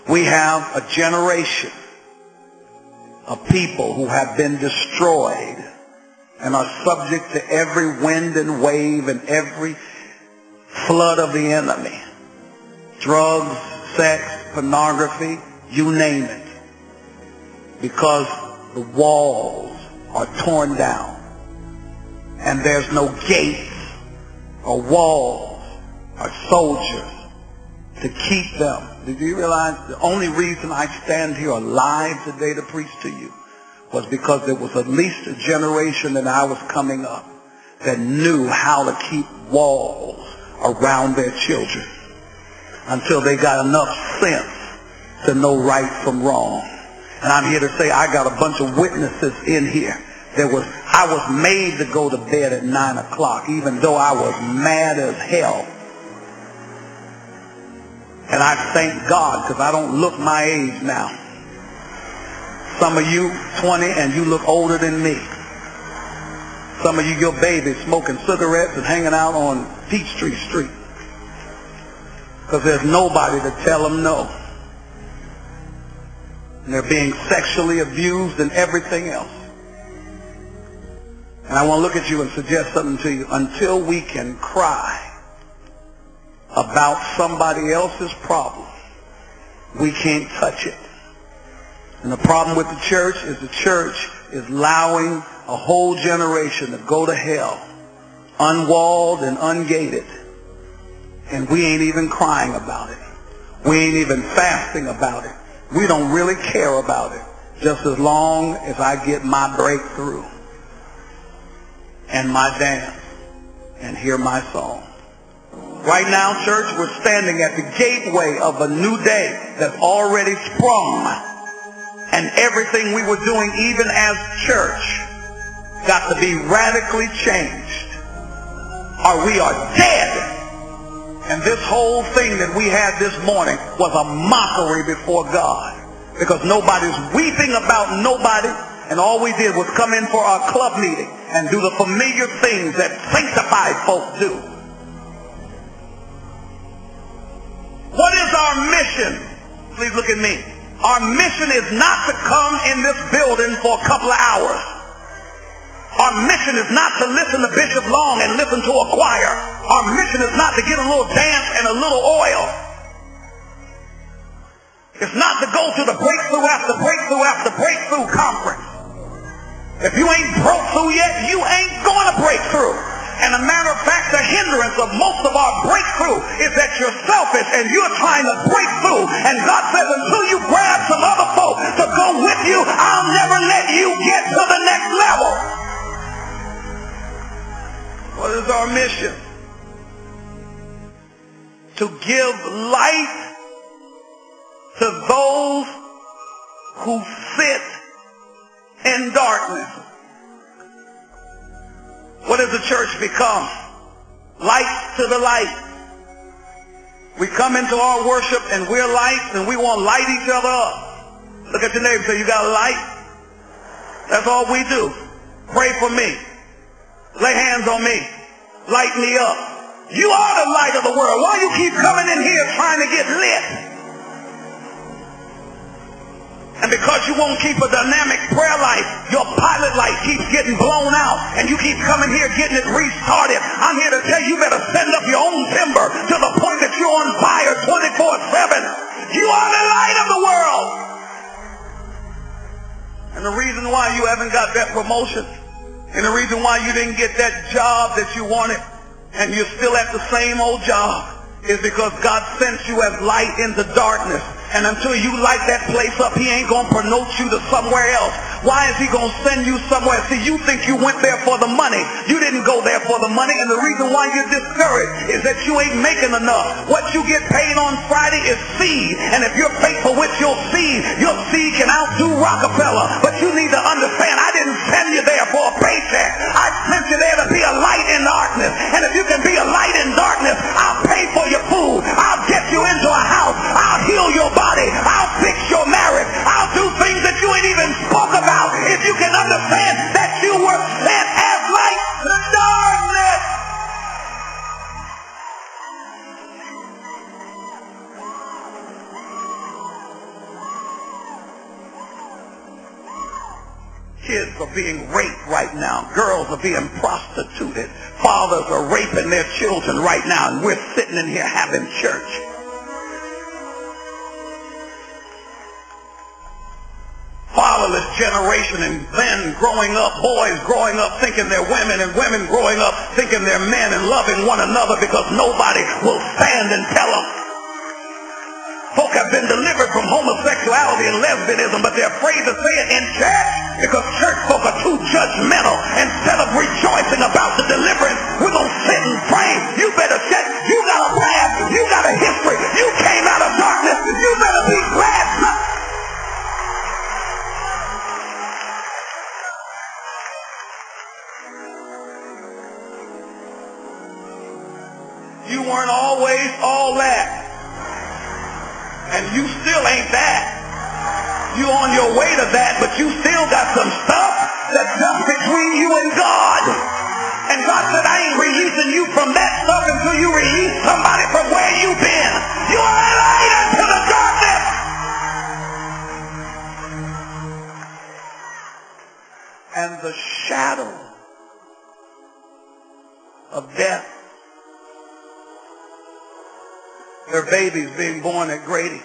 We have a generation of people who have been destroyed and are subject to every wind and wave and every flood of the enemy. Drugs, sex, pornography, you name it. Because the walls are torn down and there's no gates or walls or soldiers to keep them. Did you realize the only reason I stand here alive today to preach to you was because there was at least a generation that I was coming up that knew how to keep walls around their children until they got enough sense to know right from wrong. And I'm here to say I got a bunch of witnesses in here. I was made to go to bed at 9 o'clock, even though I was mad as hell. And I thank God because I don't look my age now. Some of you 20 and you look older than me. Some of you, your babies smoking cigarettes and hanging out on Peachtree Street because there's nobody to tell them no. And they're being sexually abused and everything else. And I want to look at you and suggest something to you. Until we can cry about somebody else's problem, we can't touch it. And the problem with the church is allowing a whole generation to go to hell, unwalled and ungated. And we ain't even crying about it. We ain't even fasting about it. We don't really care about it, just as long as I get my breakthrough and my dance and hear my song. Right now, church, we're standing at the gateway of a new day that's already sprung. And everything we were doing, even as church, got to be radically changed, or we are dead. And this whole thing that we had this morning was a mockery before God, because nobody's weeping about nobody, and all we did was come in for our club meeting and do the familiar things that sanctified folk do. What is our mission? Please look at me. Our mission is not to come in this building for a couple of hours. Our mission is not to listen to Bishop Long and listen to a choir. Our mission is not to get a little dance and a little oil. It's not to go to the breakthrough after breakthrough after breakthrough conference. If you ain't broke through yet, you ain't going to break through. And a matter of fact, the hindrance of most of our breakthrough is that you're selfish and you're trying to break through. And God says, until you grab some other folk to go with you, I'll never let you get to the next level. What is our mission? To give light to those who sit in darkness. What does the church become? Light to the light. We come into our worship and we're lights and we want to light each other up. Look at your neighbor and say, you got a light? That's all we do. Pray for me. Lay hands on me. Light me up. You are the light of the world. Why you keep coming in here trying to get lit? And because you won't keep a dynamic prayer life, your pilot light keeps getting blown out and you keep coming here getting it restarted. I'm here to tell you, you better send up your own timber to the point that you're on fire 24/7. You are the light of the world. And the reason why you haven't got that promotion, and the reason why you didn't get that job that you wanted, and you're still at the same old job, is because God sent you as light into darkness. And until you light that place up, he ain't going to promote you to somewhere else. Why is he going to send you somewhere? See, you think you went there for the money. You didn't go there for the money. And the reason why you're discouraged is that you ain't making enough. What you get paid on Friday is seed. And if you're faithful with your seed can outdo Rockefeller. But you need to understand, I didn't send you there for a paycheck. I sent you there to be a light in darkness. And if you can be a light in darkness, I'll pay for your food. I'll get you into a house. I'll heal your body. I'll fix your marriage. I'll do things that you ain't even spoke about. If you can understand that you were sent as light to darkness. Kids are being raped right now. Girls are being prostituted. Fathers are raping their children right now, and we're sitting in here having church. Fatherless generation, and men growing up, boys growing up thinking they're women, and women growing up thinking they're men and loving one another because nobody will stand and tell them. Folk have been delivered from homosexuality and lesbianism, but they're afraid to say it in church because church folk are too judgmental. Instead of rejoicing about the deliverance, we're going to sit and pray. You better check. You got a past. You got a history. You came out of darkness. You better be glad. You weren't always all that. And you still ain't that. You on your way to that, but you still got some stuff that's just between you and God. And God said, I ain't releasing you from that stuff until you release somebody from where you've been. You are a light unto the darkness. And the shadow of death. There are babies being born at Grady